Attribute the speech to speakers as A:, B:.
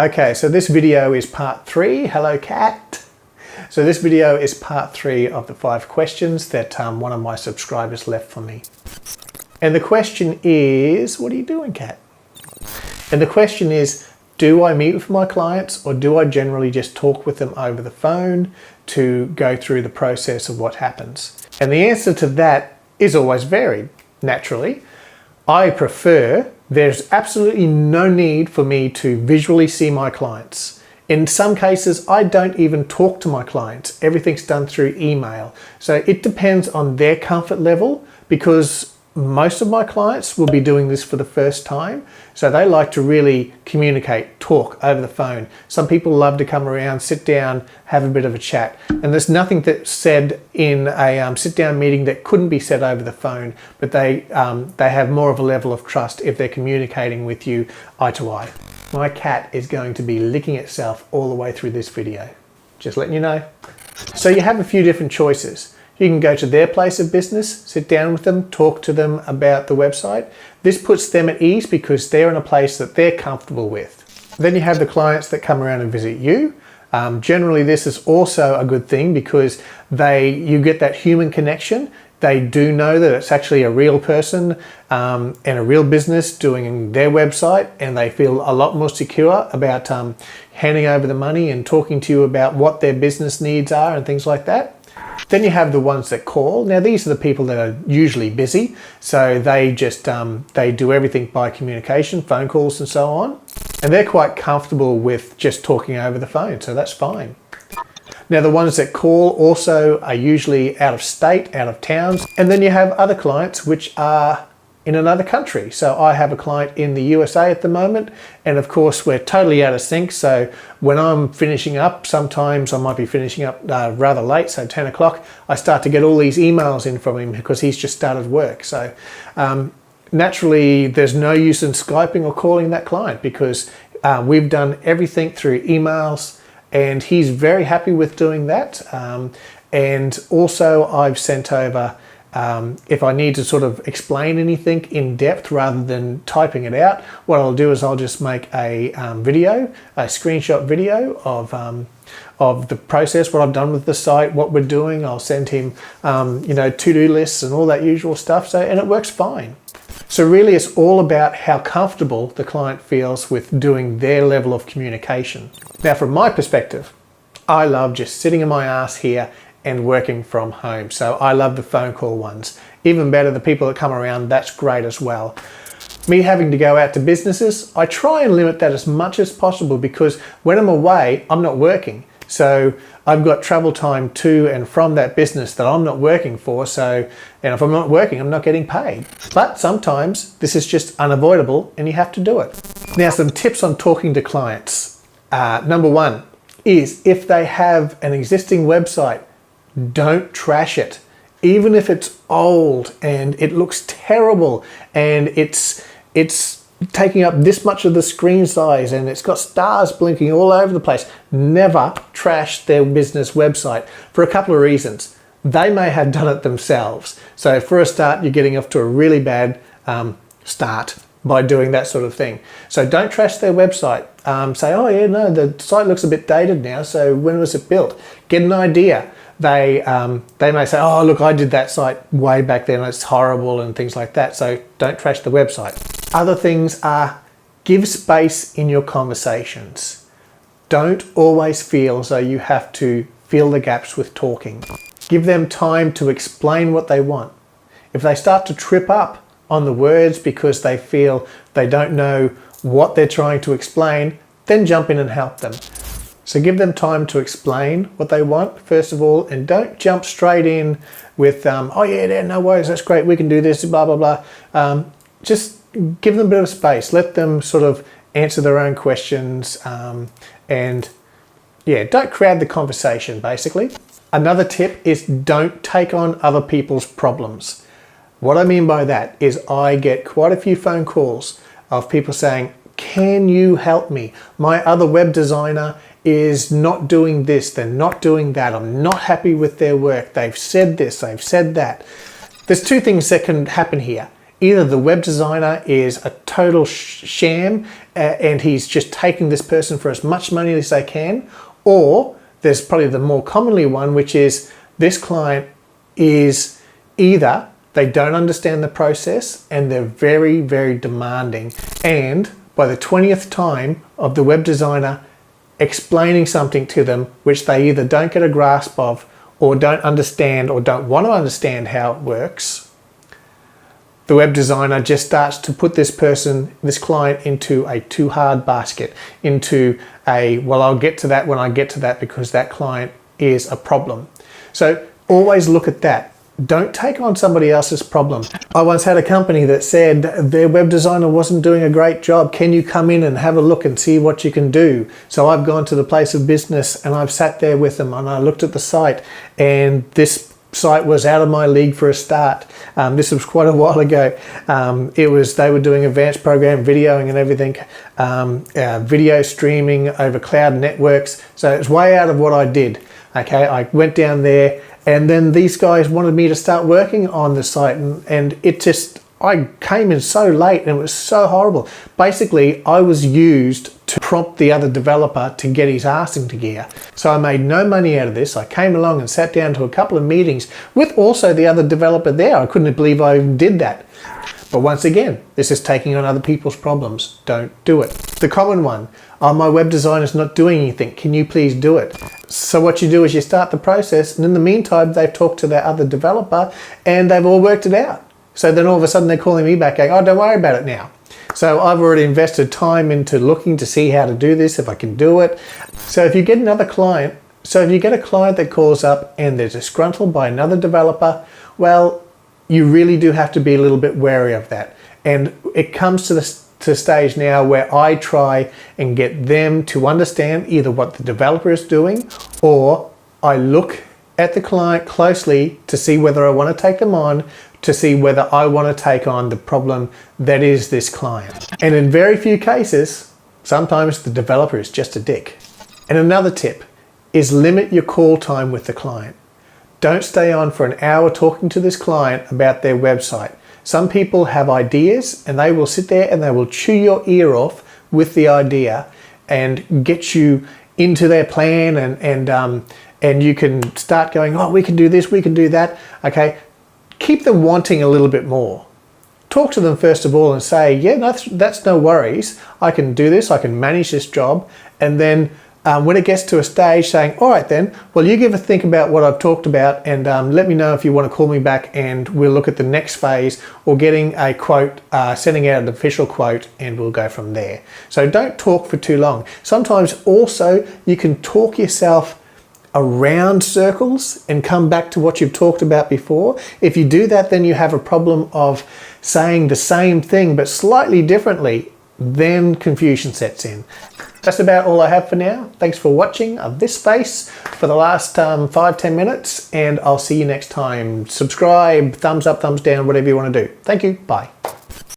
A: Okay, so this video is part 3. Hello, cat. So this video is part 3 of the 5 questions that one of my subscribers left for me. And the question is, what are you doing, cat? And the question is, do I meet with my clients or do I generally just talk with them over the phone to go through the process of what happens? And the answer to that is always varied, naturally. I prefer, there's absolutely no need for me to visually see my clients. In some cases, I don't even talk to my clients. Everything's done through email. So it depends on their comfort level, because most of my clients will be doing this for the first time. So they like to really communicate, talk over the phone. Some people love to come around, sit down, have a bit of a chat. And there's nothing that's said in a sit-down meeting that couldn't be said over the phone, but they have more of a level of trust if they're communicating with you eye to eye. My cat is going to be licking itself all the way through this video. Just letting you know. So you have a few different choices. You can go to their place of business, sit down with them, talk to them about the website. This puts them at ease because they're in a place that they're comfortable with. Then you have the clients that come around and visit you. Generally, this is also a good thing because you get that human connection. They do know that it's actually a real person and a real business doing their website, and they feel a lot more secure about handing over the money and talking to you about what their business needs are and things like that. Then you have the ones that call. Now these are the people that are usually busy, so they just they do everything by communication, phone calls and so on, and they're quite comfortable with just talking over the phone, so that's fine. Now the ones that call also are usually out of state, out of towns, and then you have other clients which are in another country. So I have a client in the USA at the moment, and of course we're totally out of sync. So when I'm finishing up, sometimes I might be finishing up rather late, so 10 o'clock, I start to get all these emails in from him because he's just started work. So naturally there's no use in Skyping or calling that client because we've done everything through emails, and he's very happy with doing that. And also I've sent over if I need to sort of explain anything in depth rather than typing it out, what I'll do is I'll just make a video, a screenshot video of the process, what I've done with the site, what we're doing. I'll send him, to-do lists and all that usual stuff. And it works fine. So really it's all about how comfortable the client feels with doing their level of communication. Now from my perspective, I love just sitting in my ass here and working from home. So I love the phone call ones. Even better, the people that come around, that's great as well. Me having to go out to businesses, I try and limit that as much as possible because when I'm away, I'm not working. So I've got travel time to and from that business that I'm not working for. And if I'm not working, I'm not getting paid. But sometimes this is just unavoidable and you have to do it. Now, some tips on talking to clients. Number 1 is if they have an existing website, don't trash it. Even if it's old and it looks terrible and it's taking up this much of the screen size and it's got stars blinking all over the place, never trash their business website for a couple of reasons. They may have done it themselves. So for a start, you're getting off to a really bad start by doing that sort of thing. So don't trash their website. Say, oh yeah, no, the site looks a bit dated now, so when was it built? Get an idea. They may say, oh look, I did that site way back then, it's horrible and things like that. So don't trash the website. Other things are give space in your conversations. Don't always feel as though you have to fill the gaps with talking. Give them time to explain what they want. If they start to trip up on the words because they feel they don't know what they're trying to explain, then jump in and help them. So give them time to explain what they want, first of all, and don't jump straight in with, oh yeah, no worries, that's great, we can do this, blah, blah, blah. Just give them a bit of space. Let them sort of answer their own questions and yeah, don't crowd the conversation, basically. Another tip is don't take on other people's problems. What I mean by that is I get quite a few phone calls of people saying, can you help me? My other web designer is not doing this, they're not doing that, I'm not happy with their work, they've said this, they've said that. There's 2 things that can happen here. either the web designer is a total sham and he's just taking this person for as much money as they can, or there's probably the more commonly one, which is this client is either they don't understand the process and they're very, very demanding, and by the 20th time of the web designer explaining something to them which they either don't get a grasp of or don't understand or don't want to understand how it works, the web designer just starts to put this client into a too hard basket, into a, well, I'll get to that when I get to that because that client is a problem. So always look at that. Don't take on somebody else's problem. I once had a company that said their web designer wasn't doing a great job. Can you come in and have a look and see what you can do? So I've gone to the place of business and I've sat there with them and I looked at the site, and this site was out of my league for a start. This was quite a while ago. They were doing advanced program videoing and everything, video streaming over cloud networks. So it's way out of what I did. Okay, I went down there, and then these guys wanted me to start working on the site, and it just, I came in so late and it was so horrible. Basically, I was used to prompt the other developer to get his arse into gear. So I made no money out of this. I came along and sat down to a couple of meetings with also the other developer there. I couldn't believe I even did that. But once again, this is taking on other people's problems. Don't do it. The common one, oh, my web designer's not doing anything. Can you please do it? So what you do is you start the process, and in the meantime, they've talked to their other developer and they've all worked it out. So then all of a sudden they're calling me back going, oh, don't worry about it now. So I've already invested time into looking to see how to do this, if I can do it. So if you get a client that calls up and they're disgruntled by another developer, well, you really do have to be a little bit wary of that. And it comes to the stage now where I try and get them to understand either what the developer is doing, or I look at the client closely to see whether I want to take them on, to see whether I want to take on the problem that is this client. And in very few cases, sometimes the developer is just a dick. And another tip is limit your call time with the client. Don't stay on for an hour talking to this client about their website. Some people have ideas and they will sit there and they will chew your ear off with the idea and get you into their plan, and you can start going, oh, we can do this, we can do that. Okay, keep them wanting a little bit more. Talk to them first of all and say, yeah, that's no worries. I can do this, I can manage this job. And then when it gets to a stage saying, all right then, well, you give a think about what I've talked about, and let me know if you want to call me back, and we'll look at the next phase, or getting a quote, sending out an official quote, and we'll go from there. So don't talk for too long. Sometimes also you can talk yourself around circles and come back to what you've talked about before. If you do that, then you have a problem of saying the same thing but slightly differently. Then confusion sets in. That's about all I have for now. Thanks for watching this space for the last 5-10 minutes, and I'll see you next time. Subscribe, thumbs up, thumbs down, whatever you want to do. Thank you. Bye.